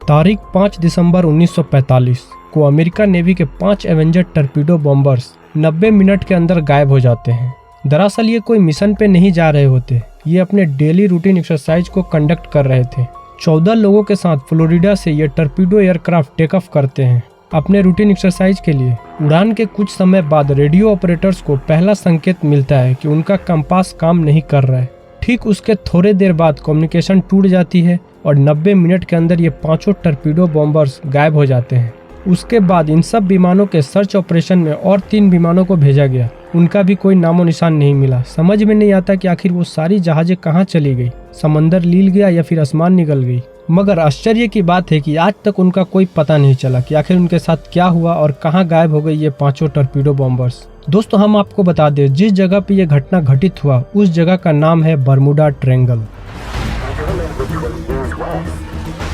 तारीख 5 दिसंबर 1945 को America navy के 5 एवेंजर टर्पीडो बॉम्बर्स 90 मिनट के अंदर गायब हो जाते हैं। दरअसल ये कोई मिशन पे नहीं जा रहे होते, ये अपने डेली रूटीन एक्सरसाइज को कंडक्ट कर रहे थे। 14 लोगों के साथ फ्लोरिडा से ये टर्पीडो एयरक्राफ्ट टेक ऑफ करते हैं अपने रूटीन एक्सरसाइज के लिए। उड़ान के कुछ समय बाद रेडियो ऑपरेटर्स को पहला संकेत मिलता है कि उनका कंपास काम नहीं कर रहा है। ठीक उसके थोड़े देर बाद कम्युनिकेशन टूट जाती है और 90 मिनट के अंदर ये 5 टर्पीडो बॉम्बर्स गायब हो जाते हैं। उसके बाद इन सब विमानों के सर्च ऑपरेशन में और 3 विमानों को भेजा गया, उनका भी कोई नामो निशान नहीं मिला। समझ में नहीं आता कि आखिर वो सारी जहाजें कहाँ चली गई, समंदर लील गया या फिर आसमान निकल गई। मगर आश्चर्य की बात है कि आज तक उनका कोई पता नहीं चला कि आखिर उनके साथ क्या हुआ और कहाँ गायब हो गई ये 5 टर्पीडो बॉम्बर्स। दोस्तों हम आपको बता दें, जिस जगह पे ये घटना घटित हुआ उस जगह का नाम है Bermuda triangle.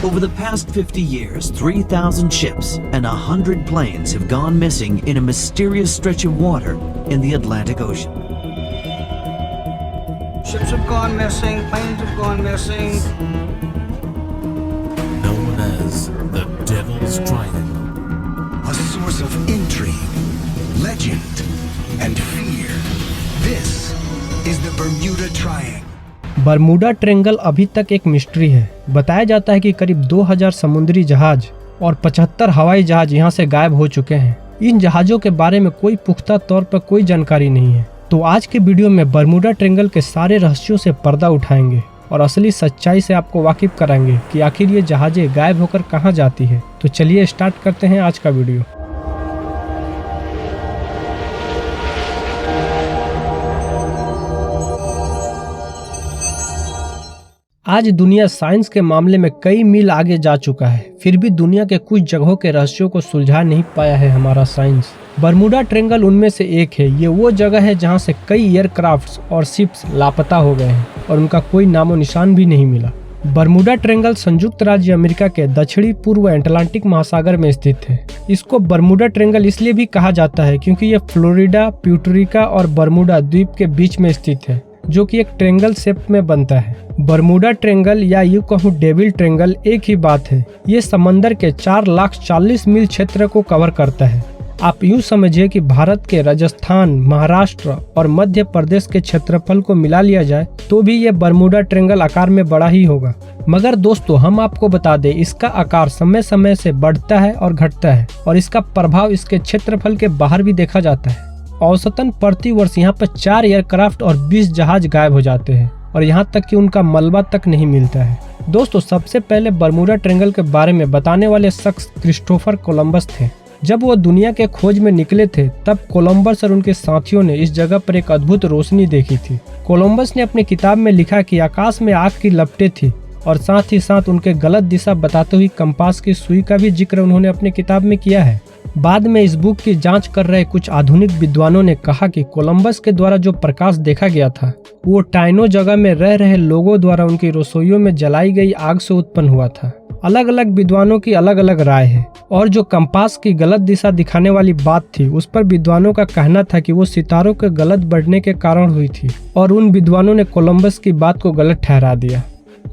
Over the past 50 years, 3,000 ships and 100 planes have gone missing in a mysterious stretch of water in the Atlantic Ocean. Ships have gone missing, planes have gone missing. Known as the Devil's Triangle. A source of intrigue, legend, and fear. This is the Bermuda Triangle. Bermuda triangle अभी तक एक mystery है। बताया जाता है कि करीब 2000 समुद्री जहाज और 75 हवाई जहाज यहाँ से गायब हो चुके हैं। इन जहाज़ों के बारे में कोई पुख्ता तौर पर कोई जानकारी नहीं है। तो आज के वीडियो में बर्मुडा ट्रायंगल के सारे रहस्यों से पर्दा उठाएंगे और असली सच्चाई से आपको वाकिफ कराएंगे कि आखिर ये जहाजें गायब होकर कहाँ जाती है। तो चलिए स्टार्ट करते हैं आज का वीडियो। आज दुनिया साइंस के मामले में कई मील आगे जा चुका है, फिर भी दुनिया के कुछ जगहों के रहस्यों को सुलझा नहीं पाया है हमारा साइंस। बर्मुडा ट्रायंगल उनमें से एक है। ये वो जगह है जहां से कई एयरक्राफ्ट्स और शिप्स लापता हो गए हैं और उनका कोई नामो निशान भी नहीं मिला। बर्मुडा ट्रायंगल संयुक्त राज्य अमेरिका के दक्षिणी पूर्व अटलांटिक महासागर में स्थित है। इसको बर्मुडा ट्रायंगल इसलिए भी कहा जाता है क्योंकि ये फ्लोरिडा, प्यूर्टोरिको और बर्मुडा द्वीप के बीच में स्थित है, जो कि एक ट्रायंगल शेप में बनता है। बर्मुडा ट्रायंगल या यूं कहूं डेविल ट्रायंगल एक ही बात है। ये समंदर के 4,40,000 मील क्षेत्र को कवर करता है। आप यूं समझिए कि भारत के राजस्थान, महाराष्ट्र और मध्य प्रदेश के क्षेत्रफल को मिला लिया जाए तो भी ये बर्मुडा ट्रायंगल आकार में बड़ा ही होगा। मगर दोस्तों हम आपको बता दें, इसका आकार समय समय से बढ़ता है और घटता है और इसका प्रभाव इसके क्षेत्रफल के बाहर भी देखा जाता है। औसतन प्रति वर्ष यहाँ पर 4 एयरक्राफ्ट और 20 जहाज गायब हो जाते हैं और यहाँ तक कि उनका मलबा तक नहीं मिलता है। दोस्तों सबसे पहले बर्मुडा ट्रायंगल के बारे में बताने वाले शख्स क्रिस्टोफर कोलंबस थे। जब वो दुनिया के खोज में निकले थे तब कोलंबस और उनके साथियों ने इस जगह पर एक अद्भुत रोशनी देखी थी। कोलंबस ने अपनी किताब में लिखा कि आकाश में आग की लपटें थी और साथ ही साथ उनके गलत दिशा बताते हुए कंपास की सुई का भी जिक्र उन्होंने अपनी किताब में किया है। बाद में इस बुक की जांच कर रहे कुछ आधुनिक विद्वानों ने कहा कि कोलंबस के द्वारा जो प्रकाश देखा गया था वो टाइनो जगह में रह रहे लोगों द्वारा उनकी रसोइयों में जलाई गई आग से उत्पन्न हुआ था। अलग अलग विद्वानों की अलग अलग राय है और जो कंपास की गलत दिशा दिखाने वाली बात थी उस पर विद्वानों का कहना था कि वो सितारों के गलत बढ़ने के कारण हुई थी और उन विद्वानों ने कोलंबस की बात को गलत ठहरा दिया।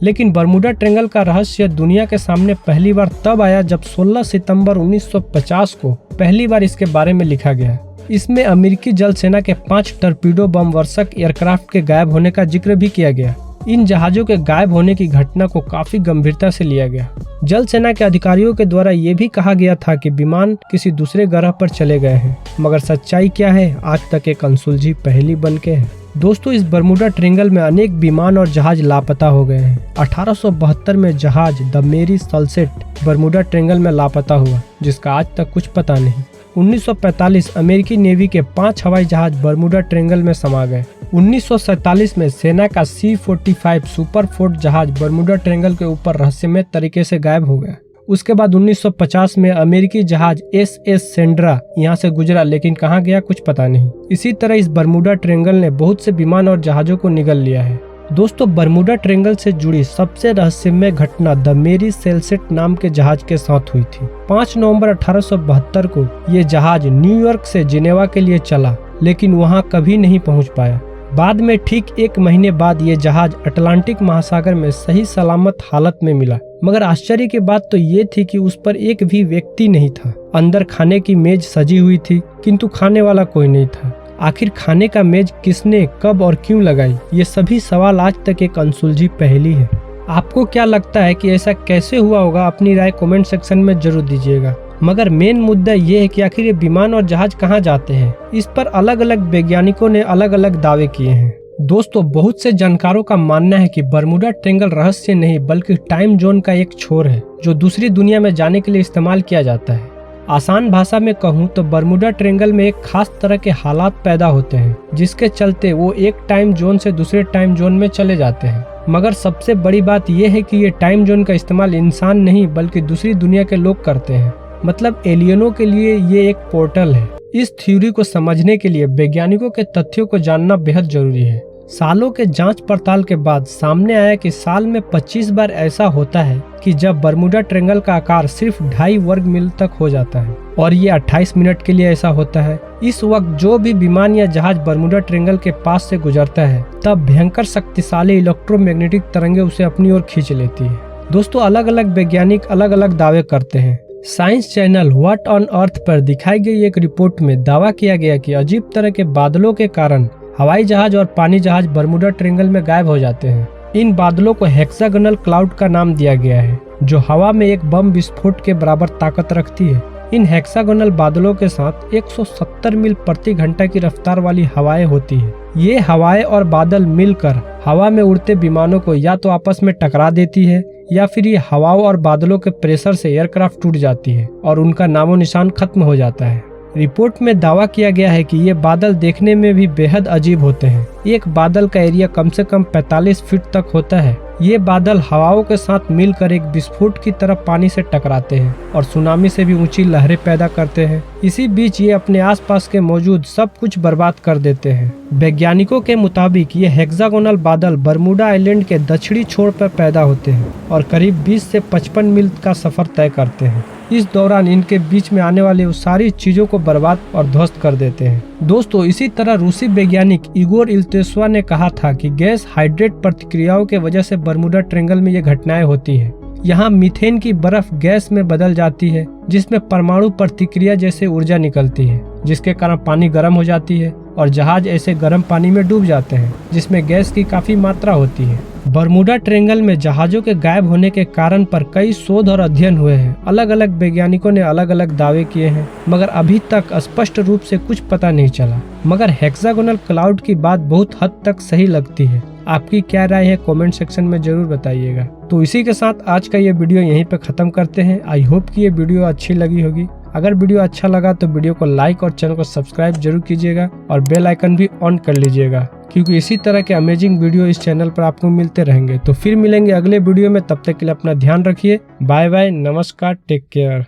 लेकिन बर्मुडा ट्रायंगल का रहस्य दुनिया के सामने पहली बार तब आया जब 16 सितंबर 1950 को पहली बार इसके बारे में लिखा गया। इसमें अमेरिकी जल सेना के 5 टर्पीडो बम वर्षक एयरक्राफ्ट के गायब होने का जिक्र भी किया गया। इन जहाजों के गायब होने की घटना को काफी गंभीरता से लिया गया। जल सेना के अधिकारियों के द्वारा ये भी कहा गया था कि विमान किसी दूसरे ग्रह पर चले गए हैं, मगर सच्चाई क्या है आज तक एक अनसुलझी पहेली बन के है। दोस्तों इस बर्मुडा ट्रायंगल में अनेक विमान और जहाज लापता हो गए हैं। 1872 में जहाज द मेरी सल्सेट बर्मुडा ट्रायंगल में लापता हुआ, जिसका आज तक कुछ पता नहीं। 1945 अमेरिकी नेवी के 5 हवाई जहाज बर्मुडा ट्रायंगल में समा गए। 1947 में सेना का C-45 सुपर फोर्ट जहाज बर्मुडा ट्रायंगल के ऊपर रहस्यमय तरीके से गायब हो गया। उसके बाद 1950 में अमेरिकी जहाज SS सेंड्रा यहाँ से गुजरा, लेकिन कहाँ गया कुछ पता नहीं। इसी तरह इस बर्मुडा ट्रायंगल ने बहुत से विमान और जहाजों को निगल लिया है। दोस्तों बर्मुडा ट्रायंगल से जुड़ी सबसे रहस्यमय घटना द मेरी सल्सेट नाम के जहाज के साथ हुई थी। 5 नवंबर 1872 को ये जहाज न्यूयॉर्क से जिनेवा के लिए चला, लेकिन वहाँ कभी नहीं पहुँच पाया। बाद में ठीक 1 महीने बाद ये जहाज अटलांटिक महासागर में सही सलामत हालत में मिला, मगर आश्चर्य की बात तो ये थी कि उस पर एक भी व्यक्ति नहीं था। अंदर खाने की मेज सजी हुई थी, किंतु खाने वाला कोई नहीं था। आखिर खाने का मेज किसने, कब और क्यों लगाई, ये सभी सवाल आज तक एक अनसुलझी पहेली है। आपको क्या लगता है कि ऐसा कैसे हुआ होगा? अपनी राय कमेंट सेक्शन में जरूर दीजिएगा। मगर मेन मुद्दा ये है कि आखिर ये विमान और जहाज कहाँ जाते हैं। इस पर अलग अलग वैज्ञानिकों ने अलग अलग दावे किए हैं। दोस्तों, बहुत से जानकारों का मानना है कि बर्मुडा ट्रायंगल रहस्य नहीं बल्कि टाइम जोन का एक छोर है जो दूसरी दुनिया में जाने के लिए इस्तेमाल किया जाता है। आसान भाषा में कहूँ तो बर्मुडा ट्रायंगल में एक खास तरह के हालात पैदा होते हैं जिसके चलते वो एक टाइम जोन से दूसरे टाइम जोन में चले जाते हैं। मगर सबसे बड़ी बात यह है कि ये टाइम जोन का इस्तेमाल इंसान नहीं बल्कि दूसरी दुनिया के लोग करते हैं। मतलब एलियनों के लिए ये एक पोर्टल है। इस थ्योरी को समझने के लिए वैज्ञानिकों के तथ्यों को जानना बेहद जरूरी है। सालों के जांच पड़ताल के बाद सामने आया कि साल में 25 बार ऐसा होता है कि जब बर्मुडा ट्रायंगल का आकार सिर्फ 2.5 वर्ग मील तक हो जाता है और ये 28 मिनट के लिए ऐसा होता है। इस वक्त जो भी विमान या जहाज बर्मुडा ट्रायंगल के पास से गुजरता है तब भयंकर शक्तिशाली इलेक्ट्रोमैग्नेटिक तरंगे उसे अपनी ओर खींच लेती है। दोस्तों, अलग अलग वैज्ञानिक अलग अलग दावे करते हैं। Science channel what on earth पर दिखाई गई एक रिपोर्ट में दावा किया गया कि अजीब तरह के बादलों के कारण हवाई जहाज और पानी जहाज बर्मुडा ट्रायंगल में गायब हो जाते हैं। इन बादलों को हेक्सागोनल क्लाउड का नाम दिया गया है जो हवा में एक बम विस्फोट के बराबर ताकत रखती है। इन हेक्सागोनल बादलों के साथ 170 मील प्रति घंटा की रफ्तार वाली हवाएं होती है। ये हवाएं और बादल मिलकर हवा में उड़ते विमानों को या तो आपस में टकरा देती है या फिर ये हवाओं और बादलों के प्रेशर से एयरक्राफ्ट टूट जाती है और उनका नामो निशान खत्म हो जाता है। रिपोर्ट में दावा किया गया है कि ये बादल देखने में भी बेहद अजीब होते हैं। एक बादल का एरिया कम से कम 45 फीट तक होता है। ये बादल हवाओं के साथ मिलकर एक विस्फोट की तरह पानी से टकराते हैं और सुनामी से भी ऊंची लहरें पैदा करते हैं। इसी बीच ये अपने आसपास के मौजूद सब कुछ बर्बाद कर देते हैं। वैज्ञानिकों के मुताबिक ये हेक्सागोनल बादल बर्मुडा आइलैंड के दक्षिणी छोर पर पैदा होते हैं और करीब 20 से 55 मील का सफर तय करते हैं। इस दौरान इनके बीच में आने वाली सारी चीजों को बर्बाद और ध्वस्त कर देते हैं। दोस्तों, इसी तरह रूसी वैज्ञानिक इगोर इल्तेश्वा ने कहा था कि गैस हाइड्रेट प्रतिक्रियाओं के वजह से बर्मुडा ट्रायंगल में ये घटनाएं होती है। यहाँ मीथेन की बर्फ गैस में बदल जाती है जिसमें परमाणु प्रतिक्रिया जैसे ऊर्जा निकलती है जिसके कारण पानी गर्म हो जाती है और जहाज ऐसे गर्म पानी में डूब जाते हैं जिसमें गैस की काफी मात्रा होती है। बर्मुडा ट्रायंगल में जहाजों के गायब होने के कारण पर कई शोध और अध्ययन हुए हैं। अलग अलग वैज्ञानिकों ने अलग अलग दावे किए हैं मगर अभी तक स्पष्ट रूप से कुछ पता नहीं चला। मगर हेक्सागोनल क्लाउड की बात बहुत हद तक सही लगती है। आपकी क्या राय है कमेंट सेक्शन में जरूर बताइएगा। तो इसी के साथ आज का ये वीडियो यहीं पे खत्म करते हैं। आई होप कि ये वीडियो अच्छी लगी होगी। अगर वीडियो अच्छा लगा तो वीडियो को लाइक और चैनल को सब्सक्राइब जरूर कीजिएगा और बेल आइकन भी ऑन कर लीजिएगा क्योंकि इसी तरह के अमेजिंग वीडियो इस चैनल पर आपको मिलते रहेंगे। तो फिर मिलेंगे अगले वीडियो में, तब तक के लिए अपना ध्यान रखिए। बाय बाय, नमस्कार, टेक केयर।